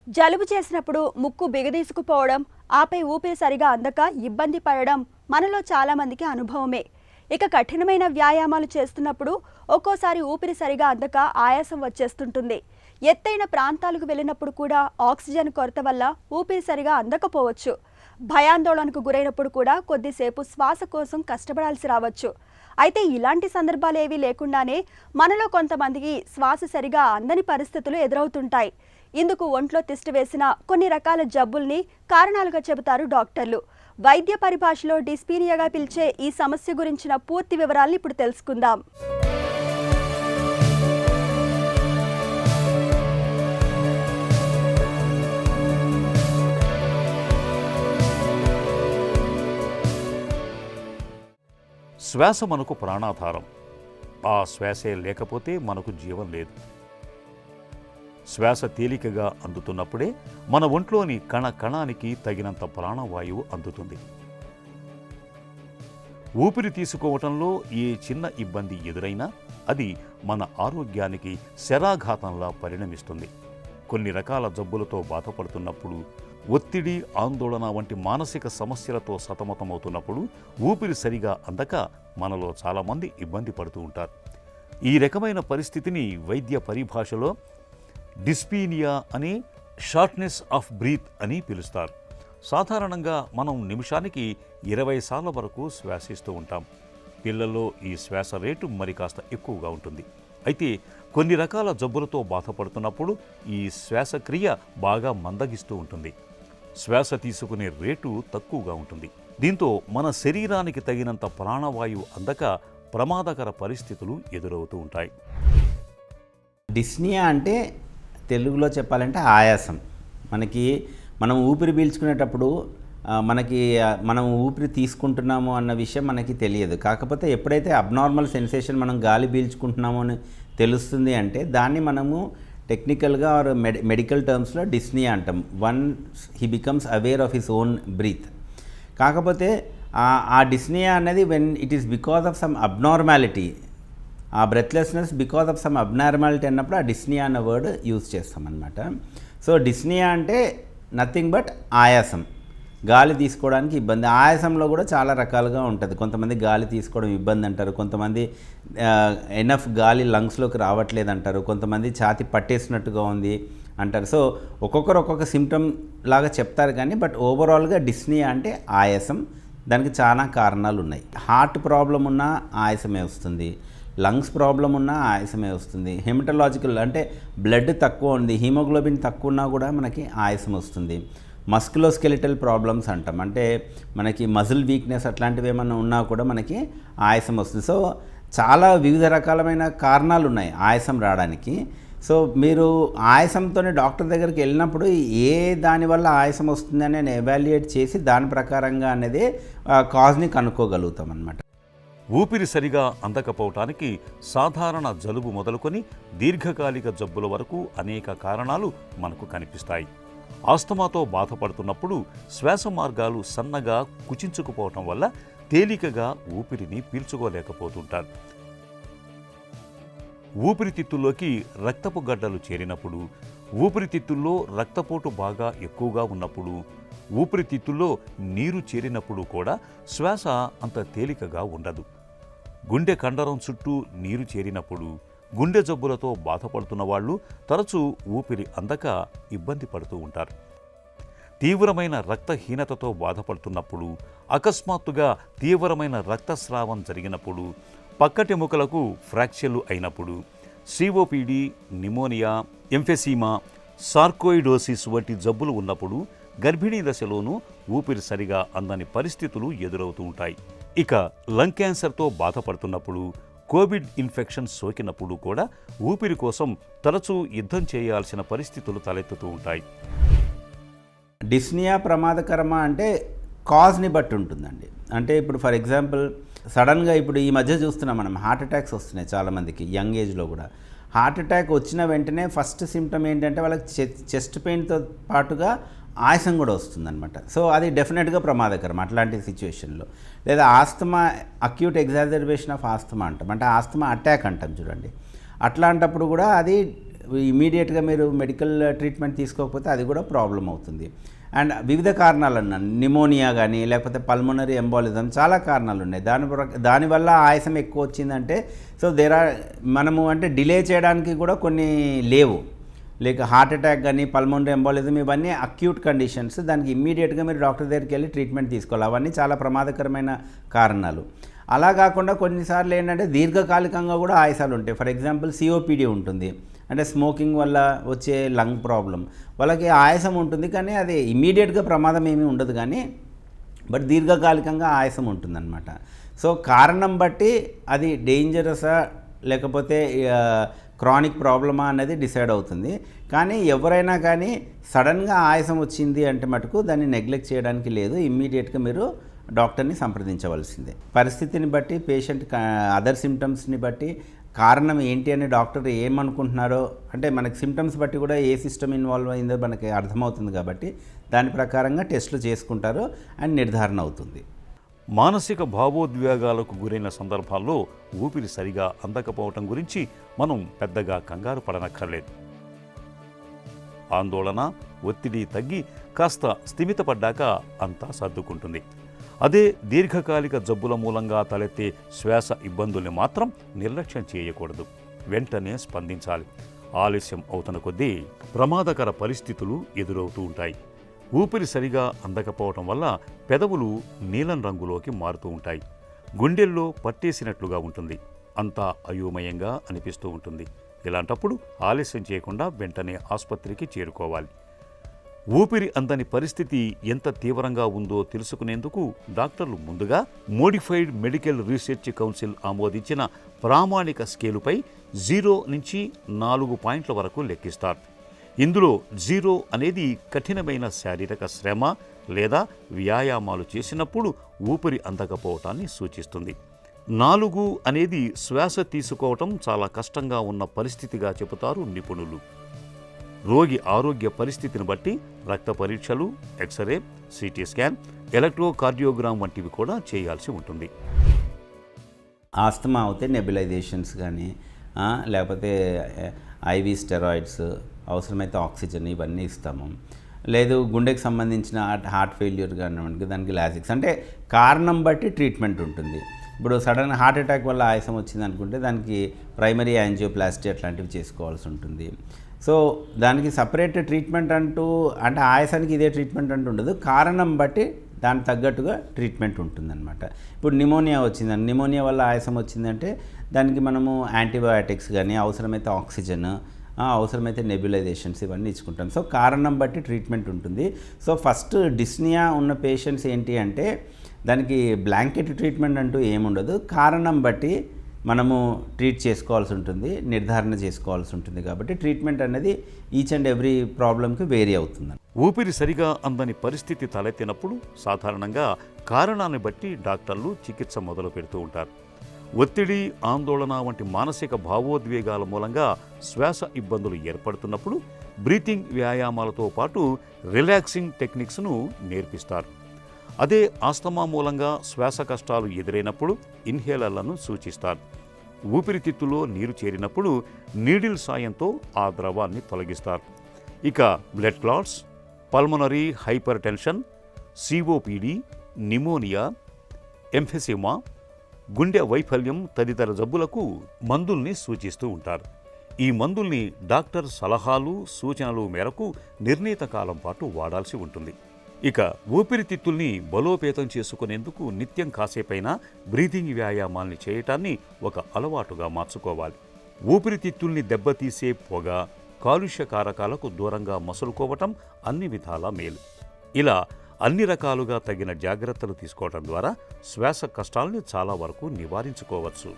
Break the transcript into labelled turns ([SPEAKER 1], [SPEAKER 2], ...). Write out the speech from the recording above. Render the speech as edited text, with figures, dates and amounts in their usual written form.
[SPEAKER 1] జలుబు చేసినప్పుడు ముక్కు బిగదీసుకుపోవడం, ఆపై ఊపిరి సరిగా అందక ఇబ్బంది పడడం మనలో చాలా మందికి అనుభవమే. ఇక కఠినమైన వ్యాయామాలు చేస్తున్నప్పుడు ఒక్కోసారి ఊపిరి సరిగా అందక ఆయాసం వచ్చేస్తుంటుంది. ఎత్తైన ప్రాంతాలకు వెళ్ళినప్పుడు కూడా ఆక్సిజన్ కొరత వల్ల ఊపిరి సరిగా అందకపోవచ్చు. భయాందోళనకు గురైనప్పుడు కూడా కొద్దిసేపు శ్వాస కోసం కష్టపడాల్సి రావచ్చు. అయితే ఇలాంటి సందర్భాలేవీ లేకుండానే మనలో కొంతమందికి శ్వాస సరిగా అందని పరిస్థితులు ఎదురవుతుంటాయి. ఇందుకు ఒంట్లో తిష్టి వేసిన కొన్ని రకాల జబ్బుల్ని కారణాలుగా చెబుతారు డాక్టర్లు. వైద్య పరిభాషలో డిస్పీనియాగా పిలిచే ఈ సమస్య గురించిన పూర్తి వివరాలను ఇప్పుడు తెలుసుకుందాం.
[SPEAKER 2] శ్వాస మనకు ప్రాణాధారం. ఆ శ్వాసే లేకపోతే మనకు జీవం లేదు. శ్వాస తేలికగా అందుతున్నప్పుడే మన ఒంట్లోని కణ కణానికి తగినంత ప్రాణవాయువు అందుతుంది. ఊపిరి తీసుకోవటంలో ఏ చిన్న ఇబ్బంది ఎదురైనా అది మన ఆరోగ్యానికి శరాఘాతంలా పరిణమిస్తుంది. కొన్ని రకాల జబ్బులతో బాధపడుతున్నప్పుడు, ఒత్తిడి, ఆందోళన వంటి మానసిక సమస్యలతో సతమతమవుతున్నప్పుడు ఊపిరి సరిగా అందక మనలో చాలామంది ఇబ్బంది పడుతూ ఉంటారు. ఈ రకమైన పరిస్థితిని వైద్య పరిభాషలో డిస్పీనియా అని, షార్ట్నెస్ ఆఫ్ బ్రీత్ అని పిలుస్తారు. సాధారణంగా మనం నిమిషానికి 20 సార్ల వరకు శ్వాసిస్తూ ఉంటాం. పిల్లల్లో ఈ శ్వాస రేటు మరి కాస్త ఎక్కువగా ఉంటుంది. అయితే కొన్ని రకాల జబ్బులతో బాధపడుతున్నప్పుడు ఈ శ్వాసక్రియ బాగా మందగిస్తూ ఉంటుంది. శ్వాస తీసుకునే రేటు తక్కువగా ఉంటుంది. దీంతో మన శరీరానికి తగినంత ప్రాణవాయువు అందక ప్రమాదకర పరిస్థితులు ఎదురవుతూ ఉంటాయి.
[SPEAKER 3] డిస్నియా అంటే తెలుగులో చెప్పాలంటే ఆయాసం. మనం ఊపిరి పీల్చుకునేటప్పుడు మనం ఊపిరి తీసుకుంటున్నాము అన్న విషయం మనకి తెలియదు. కాకపోతే ఎప్పుడైతే అబ్నార్మల్ సెన్సేషన్ మనం గాలి పీల్చుకుంటున్నామో అని తెలుస్తుంది అంటే దాన్ని మనము టెక్నికల్గా ఆర్ మెడికల్ టర్మ్స్లో డిస్నియా అంటాం. Once he becomes aware of his own breath. కాకపోతే ఆ డిస్నియా అనేది when it is because of some abnormality, ఆ breathlessness because of some abnormality అన్నప్పుడు ఆ డిస్నియా అన్న వర్డ్ యూజ్ చేస్తాం అన్నమాట. సో డిస్నియా అంటే నథింగ్ బట్ ఆయాసం, గాలి తీసుకోవడానికి ఇబ్బంది. ఆయాసంలో కూడా చాలా రకాలుగా ఉంటుంది. కొంతమంది గాలి తీసుకోవడం ఇబ్బంది అంటారు, కొంతమంది ఎనఫ్ గాలి లంగ్స్లోకి రావట్లేదు అంటారు, కొంతమంది ఛాతి పట్టేసినట్టుగా ఉంది అంటారు. సో ఒక్కొక్కరు ఒక్కొక్క సిమ్టమ్ లాగా చెప్తారు కానీ బట్ ఓవరాల్గా డిస్నియా అంటే ఆయాసం. దానికి చాలా కారణాలు ఉన్నాయి. హార్ట్ ప్రాబ్లం ఉన్నా ఆయాసమే వస్తుంది, లంగ్స్ ప్రాబ్లం ఉన్నా ఆయాసమే వస్తుంది, హెమటలాజికల్ అంటే బ్లడ్ తక్కువ ఉంది, హీమోగ్లోబిన్ తక్కువ ఉన్నా కూడా మనకి ఆయాసం వస్తుంది, మస్కులోస్కెలిటల్ ప్రాబ్లమ్స్ అంటాం, అంటే మనకి మజిల్ వీక్నెస్ అట్లాంటివి ఏమన్నా ఉన్నా కూడా మనకి ఆయాసం వస్తుంది. సో చాలా వివిధ రకాలమైన కారణాలు ఉన్నాయి ఆయాసం రావడానికి. సో మీరు ఆయాసంతోనే డాక్టర్ దగ్గరికి వెళ్ళినప్పుడు ఏ దానివల్ల ఆయాసం వస్తుందని నేను ఎవాల్యుయేట్ చేసి దాని ప్రకారంగా అనేది కాజ్ని కనుక్కోగలుగుతాం అన్నమాట.
[SPEAKER 2] ఊపిరి సరిగా అందకపోవటానికి సాధారణ జలుబు మొదలుకొని దీర్ఘకాలిక జబ్బుల వరకు అనేక కారణాలు మనకు కనిపిస్తాయి. ఆస్తమాతో బాధపడుతున్నప్పుడు శ్వాస మార్గాలు సన్నగా కుచించుకుపోవటం వల్ల తేలికగా ఊపిరిని పీల్చుకోలేకపోతుంటారు. ఊపిరితిత్తుల్లోకి రక్తపు గడ్డలు చేరినప్పుడు, ఊపిరితిత్తుల్లో రక్తపోటు బాగా ఎక్కువగా ఉన్నప్పుడు, ఊపిరితిత్తుల్లో నీరు చేరినప్పుడు కూడా శ్వాస అంత తేలికగా ఉండదు. గుండె కండరం చుట్టూ నీరు చేరినప్పుడు, గుండె జబ్బులతో బాధపడుతున్న వాళ్ళు తరచూ ఊపిరి అందక ఇబ్బంది పడుతూ ఉంటారు. తీవ్రమైన రక్తహీనతతో బాధపడుతున్నప్పుడు, అకస్మాత్తుగా తీవ్రమైన రక్తస్రావం జరిగినప్పుడు, పక్కటెముకలకు ఫ్రాక్చర్లు అయినప్పుడు, సిఓపిడి, నిమోనియా, ఎంఫెసీమా, సార్కోయిడోసిస్ వంటి జబ్బులు ఉన్నప్పుడు, గర్భిణీ దశలోనూ ఊపిరి సరిగా అందని పరిస్థితులు ఎదురవుతూ ఉంటాయి. ఇక లంగ్ క్యాన్సర్తో బాధపడుతున్నప్పుడు, కోవిడ్ ఇన్ఫెక్షన్ సోకినప్పుడు కూడా ఊపిరి కోసం తరచూ యుద్ధం చేయాల్సిన పరిస్థితులు తలెత్తుతూ ఉంటాయి.
[SPEAKER 3] డిస్నియా ప్రమాదకరమా అంటే కాజ్ని బట్టి ఉంటుందండి. అంటే ఇప్పుడు ఫర్ ఎగ్జాంపుల్ సడన్గా ఇప్పుడు ఈ మధ్య చూస్తున్నాం మనం, హార్ట్ అటాక్స్ వస్తున్నాయి చాలామందికి యంగ్ ఏజ్లో కూడా. హార్ట్ అటాక్ వచ్చిన వెంటనే ఫస్ట్ సిమ్టమ్ ఏంటంటే వాళ్ళకి చెస్ట్ పెయిన్తో పాటుగా ఆయాసం కూడా వస్తుందన్నమాట. సో అది డెఫినెట్గా ప్రమాదకరం అట్లాంటి సిచ్యువేషన్లో. లేదా ఆస్తమా, అక్యూట్ ఎగ్జాజర్బేషన్ ఆఫ్ ఆస్తమా అంటాం, అంటే ఆస్తమా అటాక్ అంటాం చూడండి. అట్లాంటప్పుడు కూడా అది ఇమీడియట్గా మీరు మెడికల్ ట్రీట్మెంట్ తీసుకోకపోతే అది కూడా ప్రాబ్లం అవుతుంది. అండ్ వివిధ కారణాలు అన్నాను, నిమోనియా కానీ లేకపోతే పల్మోనరీ ఎంబాలిజం, చాలా కారణాలు ఉన్నాయి. దానివల్ల ఆయాసం ఎక్కువ వచ్చిందంటే సో మనము అంటే డిలే చేయడానికి కూడా కొన్ని లేవు. లేక హార్ట్ అటాక్ కానీ పల్మోనరీ ఎంబాలిజం ఇవన్నీ అక్యూట్ కండిషన్స్. దానికి ఇమ్మీడియట్గా మీరు డాక్టర్ దగ్గరికి వెళ్ళి ట్రీట్మెంట్ తీసుకోవాలి. అవన్నీ చాలా ప్రమాదకరమైన కారణాలు. అలా కాకుండా కొన్నిసార్లు ఏంటంటే దీర్ఘకాలికంగా కూడా ఆయాసాలు ఉంటాయి. ఫర్ ఎగ్జాంపుల్ సిఓపిడి ఉంటుంది, అంటే స్మోకింగ్ వల్ల వచ్చే లంగ్ ప్రాబ్లం. వాళ్ళకి ఆయాసం ఉంటుంది కానీ అది ఇమ్మీడియట్గా ప్రమాదం ఏమీ ఉండదు కానీ బట్ దీర్ఘకాలికంగా ఆయాసం ఉంటుందన్నమాట. సో కారణం బట్టి అది డేంజరసా లేకపోతే క్రానిక్ ప్రాబ్లమా అనేది డిసైడ్ అవుతుంది. కానీ ఎవరైనా కానీ సడన్గా ఆయాసం వచ్చింది అంటే మటుకు దాన్ని నెగ్లెక్ట్ చేయడానికి లేదు. ఇమ్మీడియట్గా మీరు డాక్టర్ని సంప్రదించవలసిందే. పరిస్థితిని బట్టి, పేషెంట్ అదర్ సిమ్టమ్స్ని బట్టి కారణం ఏంటి అని డాక్టర్ ఏమనుకుంటున్నారో, అంటే మనకి సిమ్టమ్స్ బట్టి కూడా ఏ సిస్టమ్ ఇన్వాల్వ్ అయిందో మనకి అర్థమవుతుంది కాబట్టి దాని ప్రకారంగా టెస్టులు చేసుకుంటారు అండ్ నిర్ధారణ అవుతుంది.
[SPEAKER 2] మానసిక భావోద్వేగాలకు గురైన సందర్భాల్లో ఊపిరి సరిగా అందకపోవటం గురించి మనం పెద్దగా కంగారు పడనక్కర్లేదు. ఆందోళన, ఒత్తిడి తగ్గి కాస్త స్థిమితపడ్డాక అంతా సర్దుకుంటుంది. అదే దీర్ఘకాలిక జబ్బుల మూలంగా తలెత్తే శ్వాస ఇబ్బందుల్ని మాత్రం నిర్లక్ష్యం చేయకూడదు. వెంటనే స్పందించాలి. ఆలస్యం అవుతున్న కొద్దీ ప్రమాదకర పరిస్థితులు ఎదురవుతూ ఉంటాయి. ఊపిరి సరిగా అందకపోవటం వల్ల పెదవులు నీలం రంగులోకి మారుతూ ఉంటాయి. గుండెల్లో పట్టేసినట్లుగా ఉంటుంది. అంతా అయోమయంగా అనిపిస్తూ ఉంటుంది. ఇలాంటప్పుడు ఆలస్యం చేయకుండా వెంటనే ఆసుపత్రికి చేరుకోవాలి. ఊపిరి అందని పరిస్థితి ఎంత తీవ్రంగా ఉందో తెలుసుకునేందుకు డాక్టర్లు ముందుగా మోడిఫైడ్ మెడికల్ రీసెర్చ్ కౌన్సిల్ ఆమోదించిన ప్రామాణిక స్కేలుపై 0 నుంచి 4 పాయింట్ల వరకు లెక్కిస్తారు. ఇందులో 0 అనేది కఠినమైన శారీరక శ్రమ లేదా వ్యాయామాలు చేసినప్పుడు ఊపిరి అందకపోవటాన్ని సూచిస్తుంది. 4 అనేది శ్వాస తీసుకోవటం చాలా కష్టంగా ఉన్న పరిస్థితిగా చెబుతారు నిపుణులు. రోగి ఆరోగ్య పరిస్థితిని బట్టి రక్త పరీక్షలు, ఎక్స్రే, సిటీ స్కాన్, ఎలక్ట్రోకార్డియోగ్రామ్ వంటివి కూడా చేయాల్సి ఉంటుంది.
[SPEAKER 3] ఆస్తమా అవుతే నెబులైజేషన్స్ కానీ లేకపోతే ఐవి స్టెరాయిడ్స్, అవసరమైతే ఆక్సిజన్ ఇవన్నీ ఇస్తాము. లేదు గుండెకి సంబంధించిన హార్ట్ ఫెయిల్యూర్ కానీ దానికి లాసిక్స్, అంటే కారణం బట్టి ట్రీట్మెంట్ ఉంటుంది. ఇప్పుడు సడన్ హార్ట్ అటాక్ వల్ల ఆయాసం వచ్చింది అనుకుంటే దానికి ప్రైమరీ యాంజియోప్లాస్టీ అట్లాంటివి చేసుకోవాల్సి ఉంటుంది. సో దానికి సపరేట్ ట్రీట్మెంట్ అంటూ, అంటే ఆయాసానికి ఇదే ట్రీట్మెంట్ అంటూ ఉండదు. కారణం బట్టి దానికి తగ్గట్టుగా ట్రీట్మెంట్ ఉంటుందన్నమాట. ఇప్పుడు నిమోనియా వచ్చిందని, నిమోనియా వల్ల ఆయాసం వచ్చిందంటే దానికి మనము యాంటీబయాటిక్స్ కానీ, అవసరమైతే ఆక్సిజన్, అవసరమైతే నెబ్యులైజేషన్స్ ఇవన్నీ ఇచ్చుకుంటాం. సో కారణం బట్టి ట్రీట్మెంట్ ఉంటుంది. సో ఫస్ట్ డిస్నియా ఉన్న పేషెంట్స్ ఏంటి అంటే దానికి బ్లాంకెట్ ట్రీట్మెంట్ అంటూ ఏముండదు. కారణం బట్టి మనము ట్రీట్ చేసుకోవాల్సి ఉంటుంది, నిర్ధారణ చేసుకోవాల్సి ఉంటుంది. కాబట్టి ట్రీట్మెంట్ అనేది ఈచ్ అండ్ ఎవ్రీ ప్రాబ్లంకి వేరీ అవుతుంది.
[SPEAKER 2] ఊపిరి సరిగా అందని పరిస్థితి తలెత్తినప్పుడు సాధారణంగా కారణాన్ని బట్టి డాక్టర్లు చికిత్స మొదలు పెడుతూ ఉంటారు. ఒత్తిడి, ఆందోళన వంటి మానసిక భావోద్వేగాల మూలంగా శ్వాస ఇబ్బందులు ఏర్పడుతున్నప్పుడు బ్రీతింగ్ వ్యాయామాలతో పాటు రిలాక్సింగ్ టెక్నిక్స్ను నేర్పిస్తారు. అదే ఆస్తమా మూలంగా శ్వాస కష్టాలు ఎదురైనప్పుడు ఇన్హేలర్లను సూచిస్తారు. ఊపిరితిత్తులో నీరు చేరినప్పుడు నీడిల్ సాయంతో ఆ ద్రవాన్ని తొలగిస్తారు. ఇక blood clots, pulmonary hypertension, COPD, pneumonia, emphysema, గుండె వైఫల్యం తదితర జబ్బులకు మందుల్ని సూచిస్తూ ఉంటారు. ఈ మందుల్ని డాక్టర్ సలహాలు, సూచనలు మేరకు నిర్ణీత కాలం పాటు వాడాల్సి ఉంటుంది. ఇక ఊపిరితిత్తుల్ని బలోపేతం చేసుకునేందుకు నిత్యం కాసేపైనా బ్రీతింగ్ వ్యాయామాల్ని చేయటాన్ని ఒక అలవాటుగా మార్చుకోవాలి. ఊపిరితిత్తుల్ని దెబ్బతీసే పొగ, కాలుష్య కారకాలకు దూరంగా మసులుకోవటం అన్ని విధాలా మేలు. ఇలా అన్ని రకాలుగా తగిన జాగ్రత్తలు తీసుకోవటం ద్వారా శ్వాస కష్టాలను చాలా వరకు నివారించుకోవచ్చు.